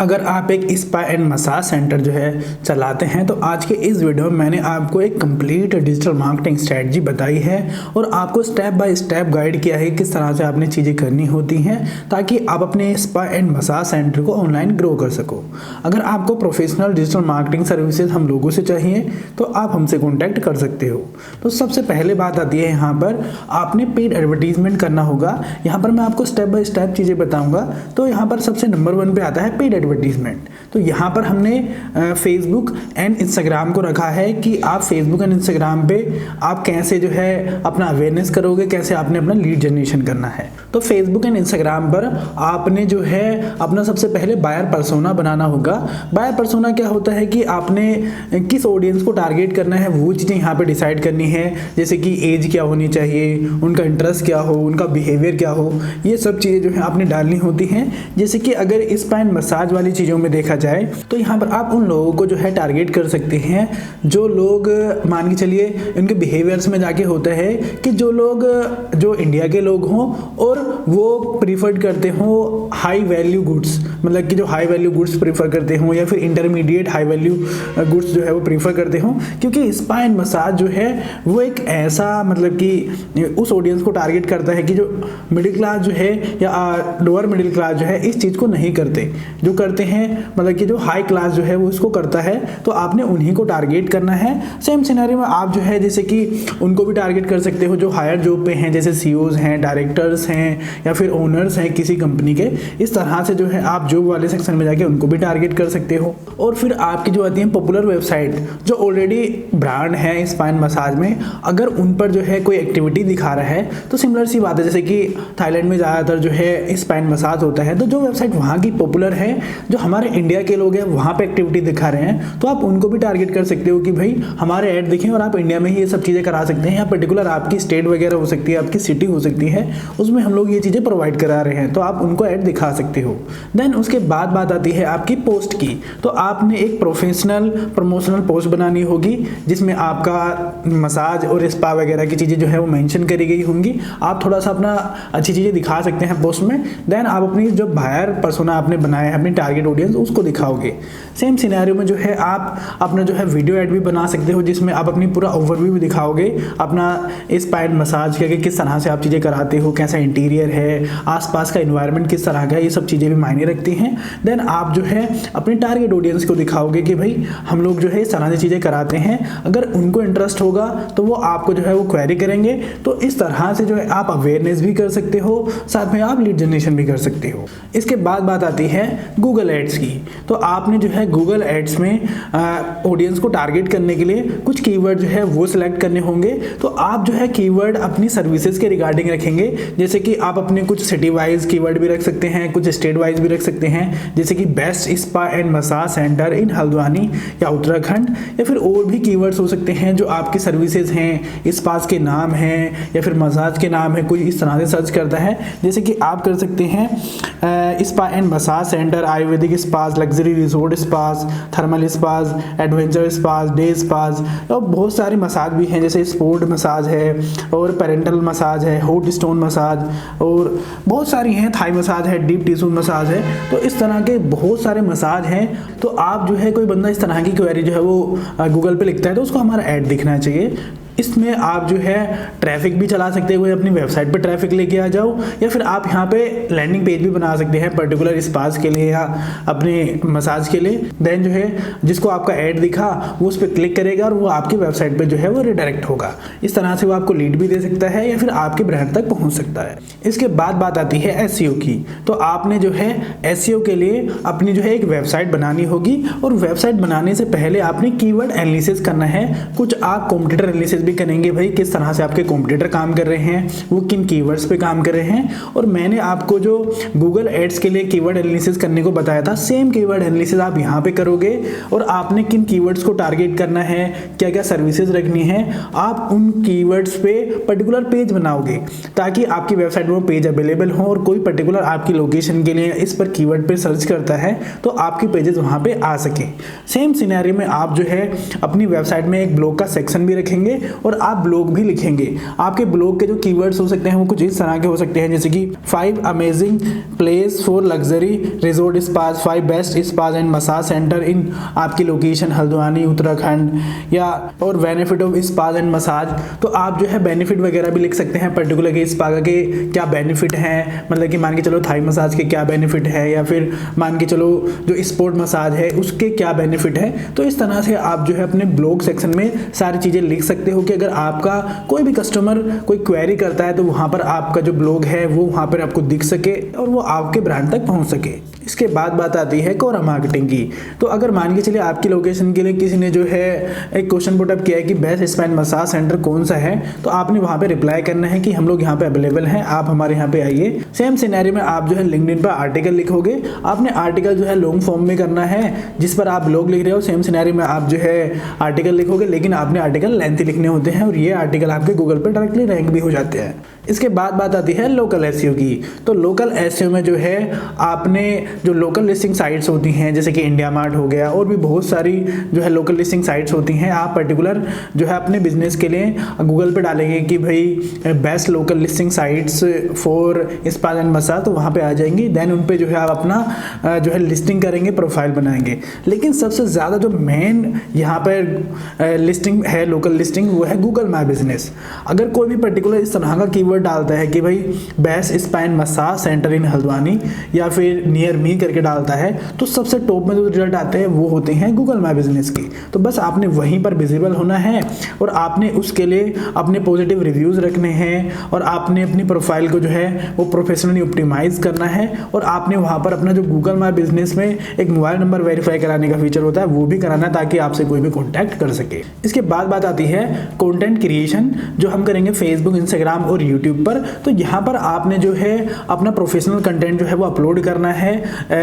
अगर आप एक स्पा एंड मसाज सेंटर जो है चलाते हैं तो आज के इस वीडियो में मैंने आपको एक कंप्लीट डिजिटल मार्केटिंग स्ट्रेटजी बताई है और आपको स्टेप बाय स्टेप गाइड किया है किस तरह से आपने चीज़ें करनी होती हैं ताकि आप अपने स्पा एंड मसाज सेंटर को ऑनलाइन ग्रो कर सको। अगर आपको प्रोफेशनल डिजिटल मार्केटिंग सर्विसेज हम लोगों से चाहिए तो आप हमसे कॉन्टैक्ट कर सकते हो। तो सबसे पहले बात आती है यहाँ पर आपने पेड एडवर्टीजमेंट करना होगा। यहाँ पर मैं आपको स्टेप बाय स्टेप चीज़ें बताऊँगा। तो यहाँ पर सबसे नंबर 1 पे आता है पेड एडवर्टीजमेंट। तो यहाँ पर हमने फेसबुक एंड इंस्टाग्राम को रखा है कि आप फेसबुक एंड इंस्टाग्राम पे आप कैसे जो है अपना अवेयरनेस करोगे, कैसे आपने अपना लीड जनरेशन करना है। तो फेसबुक एंड इंस्टाग्राम पर आपने जो है अपना सबसे पहले बायर पर्सोना बनाना होगा। बायर पर्सोना क्या होता है कि आपने किस ऑडियंस को टारगेट करना है वो चीज़ें यहाँ पे डिसाइड करनी है, जैसे कि एज क्या होनी चाहिए, उनका इंटरेस्ट क्या हो, उनका बिहेवियर क्या हो, ये सब चीज़ें जो है आपने डालनी होती हैं। जैसे कि अगर स्पा एंड मसाज वाली चीज़ों में देखा जाए तो यहाँ पर आप उन लोगों को जो है टारगेट कर सकते हैं जो लोग मान के चलिए उनके बिहेवियर्स में जाके होता है कि जो लोग जो इंडिया के लोग हों और वो प्रीफर्ड करते हों हाई वैल्यू गुड्स, मतलब कि जो हाई वैल्यू गुड्स प्रीफर करते हों या फिर इंटरमीडिएट हाई वैल्यू गुड्स जो है वो प्रीफर करते हों। क्योंकि स्पा एंड मसाज जो है वो एक ऐसा मतलब कि उस ऑडियंस को टारगेट करता है कि जो मिडिल क्लास जो है या लोअर मिडिल क्लास जो है इस चीज़ को नहीं करते, जो करते हैं मतलब कि जो हाई क्लास जो है वो इसको करता है। तो आपने उन्हीं को टारगेट करना है। सेम सिनेरियो में आप जो है जैसे कि उनको भी टारगेट कर सकते हो जो हायर जॉब पे हैं, जैसे सीईओज हैं, डायरेक्टर्स हैं या फिर ओनर्स हैं किसी कंपनी के। इस तरह से जो है आप जॉब वाले सेक्शन में जाके उनको भी टारगेट कर सकते हो। और फिर आपकी जो आती है पॉपुलर वेबसाइट जो ऑलरेडी ब्रांड है स्पा एंड मसाज में, अगर उन पर जो है कोई एक्टिविटी दिखा रहा है तो सिमिलर सी बात है, जैसे कि थाईलैंड में ज़्यादातर जो है स्पा एंड मसाज होता है, तो जो वेबसाइट वहाँ की पॉपुलर है, जो हमारे इंडिया के लोग हैं वहाँ पे एक्टिविटी दिखा रहे हैं, तो आप उनको भी टारगेट कर सकते हो कि भाई हमारे ऐड दिखें और आप इंडिया में ही ये सब चीज़ें करा सकते हैं, या पर्टिकुलर आपकी स्टेट वगैरह हो सकती है, आपकी सिटी हो सकती है, उसमें हम लोग ये चीज़ें प्रोवाइड करा रहे हैं, तो आप उनको ऐड दिखा सकते हो। देन उसके बाद बात आती है आपकी पोस्ट की। तो आपने एक प्रोफेशनल प्रमोशनल पोस्ट बनानी होगी जिसमें आपका मसाज और स्पा वगैरह की चीज़ें जो है वो मेंशन करी गई होंगी। आप थोड़ा सा अपना अच्छी चीज़ें दिखा सकते हैं पोस्ट में। देन आप अपनी जो बायर पर्सोना आपने बनाया है अपनी टारगेट ऑडियंस उसको दिखाओगे। सेम सिनेरियो में जो है आप अपना जो है वीडियो ऐड भी बना सकते हो जिसमें आप अपनी पूरा ओवरव्यू भी दिखाओगे अपना स्पा एंड मसाज के किस तरह से आप चीज़ें कराते हो, कैसा इंटीरियर है, आसपास का एनवायरनमेंट किस तरह का है, ये सब चीज़ें भी मायने रखती हैं। देन आप जो है अपनी टारगेट ऑडियंस को दिखाओगे कि भाई हम लोग जो है इस तरह से चीज़ें कराते हैं, अगर उनको इंटरेस्ट होगा तो वो आपको जो है वो क्वेरी करेंगे। तो इस तरह से जो है आप अवेयरनेस भी कर सकते हो, साथ में आप लीड जनरेशन भी कर सकते हो। इसके बाद बात आती है गूगल एड्स की। तो आपने जो है गूगल एड्स में ऑडियंस को टारगेट करने के लिए कुछ कीवर्ड जो है वो सिलेक्ट करने होंगे। तो आप जो है कीवर्ड अपनी सर्विसेज के रिगार्डिंग रखेंगे, जैसे कि आप अपने कुछ सिटी वाइज कीवर्ड भी रख सकते हैं, कुछ स्टेट वाइज भी रख सकते हैं, जैसे कि best spa and massage centre in Haldwani या उत्तराखंड, या फिर और भी कीवर्ड्स हो सकते हैं जो आपकी सर्विसेज हैं, स्पास के नाम हैं या फिर मसाज के नाम है, कोई इस तरह से सर्च करता है। जैसे कि आप कर सकते हैं spa and massage centre, ayurvedic spas, luxury resort spas, thermal spas, adventure spas, day spas, और बहुत सारी मसाज भी हैं जैसे स्पोर्ट मसाज है और पेरेंटल मसाज है, हॉट स्टोन मसाज, और बहुत सारी हैं, थाई मसाज है, डीप टिश्यू मसाज है। तो इस तरह के बहुत सारे मसाज हैं। तो आप जो है कोई बंदा इस तरह की क्वेरी जो है वो गूगल पे लिखता है तो उसको हमारा ऐड दिखना चाहिए। इसमें आप जो है ट्रैफिक भी चला सकते हो, अपनी वेबसाइट पे ट्रैफिक लेके आ जाओ, या फिर आप यहाँ पे लैंडिंग पेज भी बना सकते हैं पर्टिकुलर स्पास के लिए या अपने मसाज के लिए। देन जो है जिसको आपका ऐड दिखा वो उस पर क्लिक करेगा और वो आपकी वेबसाइट पे जो है वो रिडायरेक्ट होगा। इस तरह से वो आपको लीड भी दे सकता है या फिर आपके ब्रांड तक पहुँच सकता है। इसके बाद बात आती है एसईओ की। तो आपने जो है एसईओ के लिए अपनी जो है एक वेबसाइट बनानी होगी, और वेबसाइट बनाने से पहले आपने कीवर्ड एनालिसिस करना है। कुछ आप कॉम्पिटिटर एनालिसिस भी करेंगे, भाई किस तरह से आपके कॉम्पिटिटर काम कर रहे हैं, वो किन कीवर्ड्स पे काम कर रहे हैं। और मैंने आपको जो गूगल एड्स के लिए कीवर्ड एनालिसिस करने को बताया था, सेम कीवर्ड एनालिसिस आप यहाँ पे करोगे और आपने किन कीवर्ड्स को टारगेट करना है, क्या क्या सर्विसेज रखनी है, आप उन कीवर्ड्स पे पर्टिकुलर पेज बनाओगे ताकि आपकी वेबसाइट में पेज अवेलेबल हो, और कोई पर्टिकुलर आपकी लोकेशन के लिए इस पर कीवर्ड पे सर्च करता है तो आपकी पेजेस वहाँ पे आ सके। सेम सिनेरियो में आप जो है अपनी वेबसाइट में एक ब्लॉग का सेक्शन भी रखेंगे और आप ब्लॉग भी लिखेंगे। आपके ब्लॉग के जो कीवर्ड्स हो सकते हैं वो कुछ इस तरह के हो सकते हैं, जैसे कि 5 amazing place for luxury resort spas, 5 best spas and massage centre in आपकी लोकेशन हल्द्वानी उत्तराखंड, या और benefit of spas and massage. तो आप जो है बेनिफिट वगैरह भी लिख सकते हैं पर्टिकुलर के स्पा के क्या बेनिफिट हैं, मतलब कि मान के चलो थाई मसाज के क्या बेनिफिट है, या फिर मान के चलो जो स्पोर्ट मसाज है उसके क्या बेनिफिट है। तो इस तरह से आप जो है अपने ब्लॉग सेक्शन में सारी चीज़ें लिख सकते हो कि अगर आपका कोई भी कस्टमर कोई क्वेरी करता है तो वहाँ पर आपका जो ब्लॉग है वो वहाँ पर आपको दिख सके और वो आपके ब्रांड तक पहुँच सके। इसके बाद बात आती है कोरा मार्केटिंग की। तो अगर मान के चलिए आपकी लोकेशन के लिए किसी ने जो है एक क्वेश्चन पुटअप किया है कि best spa and massage centre कौन सा है, तो आपने वहाँ पे रिप्लाई करना है कि हम लोग यहाँ पे अवेलेबल हैं, आप हमारे यहाँ पे आइए। सेम सिनेरियो में आप जो है लिंक्डइन पर आर्टिकल लिखोगे। आपने आर्टिकल जो है लॉन्ग फॉर्म में करना है जिस पर आप ब्लॉग लिख रहे हो। सेम सिनेरियो में आप जो है आर्टिकल लिखोगे, लेकिन आपने आर्टिकल लेंथी लिखने होते हैं और ये आर्टिकल आपके गूगल पर डायरेक्टली रैंक भी हो जाते हैं। इसके बाद बात आती है लोकल एसईओ की। तो लोकल एसईओ में जो है आपने जो लोकल लिस्टिंग साइट्स होती हैं जैसे कि इंडिया मार्ट हो गया और भी बहुत सारी जो है लोकल लिस्टिंग साइट्स होती हैं, आप पर्टिकुलर जो है अपने बिजनेस के लिए गूगल पे डालेंगे कि भाई best local listing sites for spa and massage, तो वहाँ पे आ जाएंगी। देन उन पे जो है आप अपना जो है लिस्टिंग करेंगे, प्रोफाइल बनाएंगे। लेकिन सबसे ज़्यादा जो मेन यहाँ पर लिस्टिंग है लोकल लिस्टिंग वो है गूगल माई बिजनेस। अगर कोई भी पर्टिकुलर इस तरह का कीवर्ड डालता है कि भाई best spa and massage centre in Haldwani या फिर नियर मी करके डालता है, तो सबसे टॉप में जो रिजल्ट आते हैं वो होते हैं गूगल माई बिजनेस की। तो बस आपने वहीं पर विजिबल होना है और आपने उसके लिए अपने पॉजिटिव रिव्यूज़ रखने हैं और आपने अपनी प्रोफाइल को जो है वो प्रोफेशनली ऑप्टिमाइज करना है और आपने वहाँ पर अपना जो गूगल माई बिजनेस में एक मोबाइल नंबर वेरीफाई कराने का फीचर होता है वो भी कराना है ताकि आपसे कोई भी कॉन्टैक्ट कर सके। इसके बाद बात आती है कंटेंट क्रिएशन, जो हम करेंगे फेसबुक, इंस्टाग्राम और यूट्यूब पर। तो यहाँ पर आपने जो है अपना प्रोफेशनल कंटेंट जो है वो अपलोड करना है,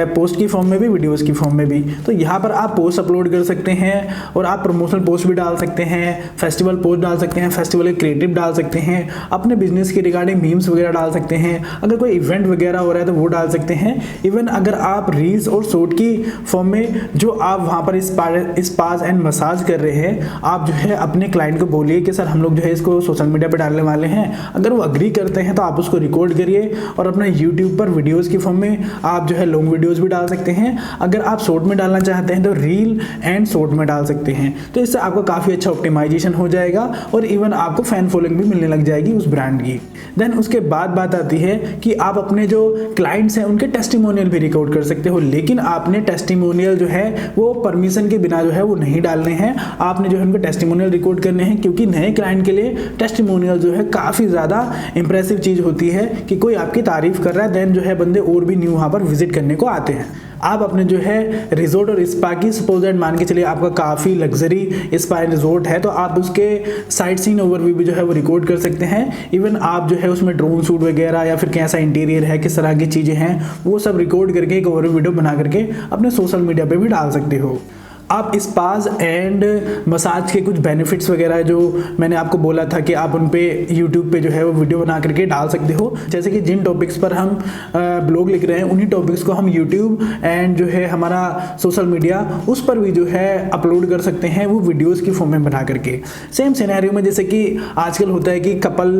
पोस्ट की फॉर्म में भी, वीडियोस की फॉर्म में भी। तो यहाँ पर आप पोस्ट अपलोड कर सकते हैं और आप प्रमोशनल पोस्ट भी डाल सकते हैं, फेस्टिवल पोस्ट डाल सकते हैं, फेस्टिवल के क्रिएटिव डाल सकते हैं, अपने बिजनेस के रिगार्डिंग मीम्स वगैरह डाल सकते हैं, अगर कोई इवेंट वगैरह हो रहा है तो वो डाल सकते हैं। इवन अगर आप रील्स और शॉर्ट की फॉर्म में जो आप वहाँ पर स्पाज एंड मसाज कर रहे हैं, आप जो है अपने क्लाइंट को बोलिए कि सर हम लोग जो है इसको सोशल मीडिया पर डालने वाले हैं। अगर वो अग्री करते हैं तो आप उसको रिकॉर्ड करिए और अपना यूट्यूब पर वीडियोस की फॉर्म में आप जो है लॉन्ग वीडियोस भी डाल सकते हैं। अगर आप शॉर्ट में डालना चाहते हैं तो रील एंड शॉर्ट में डाल सकते हैं। तो इससे आपका काफ़ी अच्छा ऑप्टिमाइजेशन हो जाएगा और इवन आपको फैन फॉलोइंग भी मिलने लग जाएगी उस ब्रांड की। देन उसके बाद बात आती है कि आप अपने जो क्लाइंट्स हैं उनके टेस्टिमोनियल भी रिकॉर्ड कर सकते हो, लेकिन आपने टेस्टिमोनियल जो है वो परमिशन के बिना जो है वो नहीं डालने हैं। आपने जो है उनके टेस्टिमोनियल रिकॉर्ड करने हैं, क्योंकि नए क्लाइंट के लिए टेस्टिमोनियल जो है काफ़ी ज़्यादा इंप्रेसिव चीज़ होती है कि कोई आपकी तारीफ कर रहा है, देन जो है बंदे और भी न्यू वहाँ पर विजिट करने को आते हैं। आप अपने जो है रिजॉर्ट और स्पा की सपोज दैट मान के चलिए आपका काफ़ी लग्जरी स्पा एंड रिजॉर्ट है, तो आप उसके साइट सीन ओवरव्यू भी जो है वो रिकॉर्ड कर सकते हैं। इवन आप जो है उसमें ड्रोन शूट वगैरह या फिर कैसा इंटीरियर है, किस तरह की चीज़ें हैं, वो सब रिकॉर्ड करके एक ओवरव्यू वीडियो बना करके अपने सोशल मीडिया पे भी डाल सकते हो। आप स्पाज एंड मसाज के कुछ बेनिफिट्स वगैरह जो मैंने आपको बोला था कि आप उन पे यूट्यूब पे जो है वो वीडियो बना करके डाल सकते हो। जैसे कि जिन टॉपिक्स पर हम ब्लॉग लिख रहे हैं उन्हीं टॉपिक्स को हम यूट्यूब एंड जो है हमारा सोशल मीडिया उस पर भी जो है अपलोड कर सकते हैं वो वीडियोस की फॉर्म में बना करके। सेम सिनेरियो में जैसे कि आजकल होता है कि कपल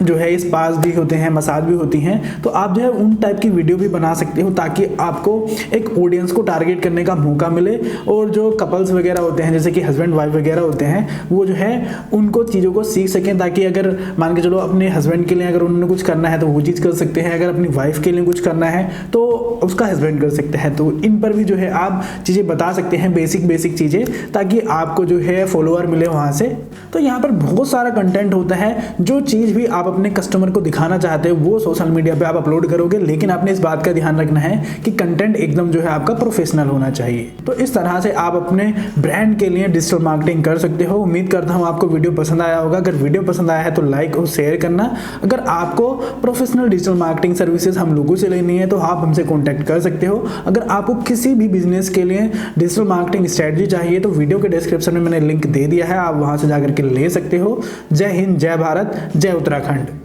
जो है स्पाज भी होते हैं, मसाज भी होती हैं, तो आप जो है उन टाइप की वीडियो भी बना सकते हो ताकि आपको एक ऑडियंस को टारगेट करने का मौका मिले और जो कपल्स वगैरह होते हैं जैसे कि हस्बैंड वाइफ वगैरह होते हैं वो जो है उनको चीज़ों को सीख सकें, ताकि अगर मान के चलो अपने हस्बैंड के लिए अगर उन्होंने कुछ करना है तो वो चीज़ कर सकते हैं, अगर अपनी वाइफ के लिए कुछ करना है तो उसका हस्बैंड कर सकते हैं। तो इन पर भी जो है आप चीज़ें बता सकते हैं, बेसिक चीज़ें, ताकि आपको जो है फॉलोअर मिले वहाँ से। तो यहाँ पर बहुत सारा कंटेंट होता है, जो चीज़ भी आप अपने कस्टमर को दिखाना चाहते हो वो सोशल मीडिया पर आप अपलोड करोगे, लेकिन आपने इस बात का ध्यान रखना है कि कंटेंट एकदम जो है आपका प्रोफेशनल होना चाहिए। तो इस तरह से आप अपने ब्रांड के लिए डिजिटल मार्केटिंग कर सकते हो। उम्मीद करता हूँ आपको वीडियो पसंद आया होगा। अगर वीडियो पसंद आया है तो लाइक और शेयर करना। अगर आपको प्रोफेशनल डिजिटल मार्केटिंग सर्विसेज हम लोगों से लेनी है तो आप हमसे कॉन्टैक्ट कर सकते हो। अगर आपको किसी भी बिजनेस के लिए डिजिटल मार्केटिंग स्ट्रेटजी चाहिए तो वीडियो के डिस्क्रिप्शन में मैंने लिंक दे दिया है, आप वहाँ से जाकर के ले सकते हो। जय हिंद, जय भारत, जय उत्तराखंड।